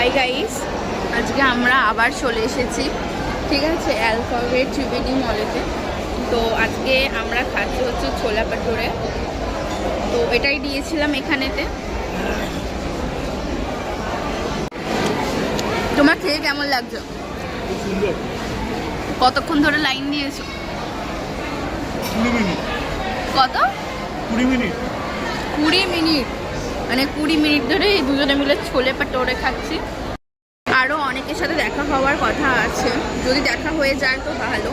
Hi guys, আজকে আমরা আবার চলে এসেছি, ঠিক আছে, অ্যালফাবেট ত্রিবেণী মলেতে। তো আজকে আমরা খাচ্ছি হচ্ছে ছোলা ভাটুরে। তো এটাই দিয়েছিলাম এখানেতে। তোমার খেয়ে কেমন লাগছে? কতক্ষণ ধরে লাইন দিয়েছো? 20 মিনিট। কত? 20 মিনিট। 20 মিনিট, মানে 20 মিনিট ধরে দুজনে মিলে ছোলে ভাটুরে খাচ্ছি। আরও অনেকের সাথে দেখা হওয়ার কথা আছে, যদি দেখা হয়ে যায় তো ভালো।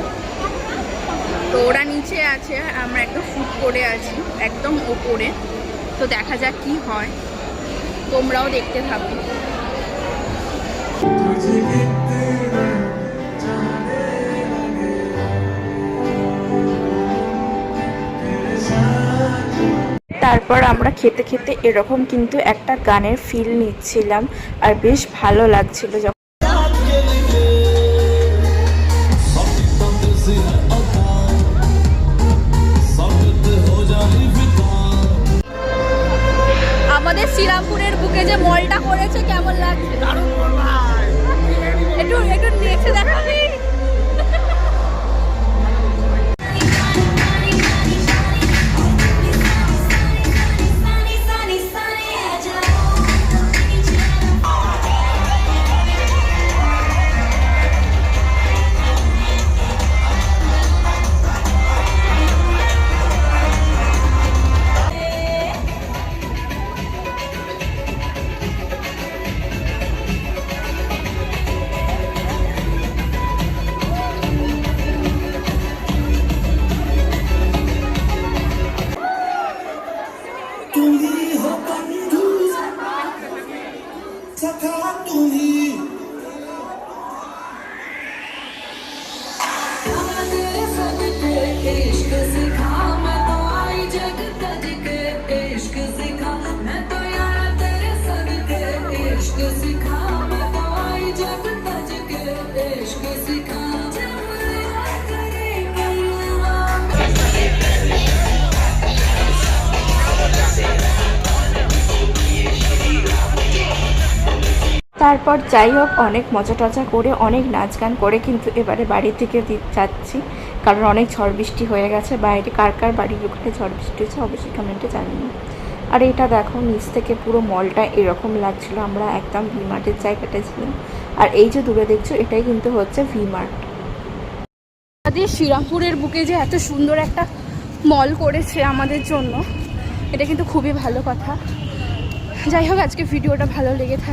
তো ওরা নিচে আছে, আমরা একটা ফুড করে আছি একদম ওপরে। তো দেখা যাক কি হয়, তোমরাও দেখতে থাকো। তারপর আমরা খেতে খেতে এরকম কিন্তু একটা গানের ফিল নিচ্ছিলাম, আর বেশ ভালো লাগছিল। আমাদের শ্রীরামপুরের বুকে যে মলটা করেছে কেমন লাগছে? একটু একটু দেখে দেখাবি? তারপর যাই হোক, অনেক মজা টজা করে অনেক নাচ গান করে কিন্তু এবারে বাড়ির দিকে যাচ্ছি, কারণ অনেক ঝড় বৃষ্টি হয়ে গেছে বাইরে। কার কার বাড়ির ওখানে ঝড় বৃষ্টি হচ্ছে অবশ্যই কমেন্টে জানিয়ে। আর এটা দেখো, নিচ থেকে পুরো মলটা এরকম লাগছিল। আমরা একদম ভি মার্টের জায়গাটা ছিলাম, আর এই যে দূরে দেখছো এটাই কিন্তু হচ্ছে ভি মার্ট। আমাদের শ্রীরামপুরের বুকে যে এত সুন্দর একটা মল করেছে আমাদের জন্য, এটা কিন্তু খুবই ভালো কথা। যাই হোক, আজকে ভিডিওটা ভালো লেগে থাকে।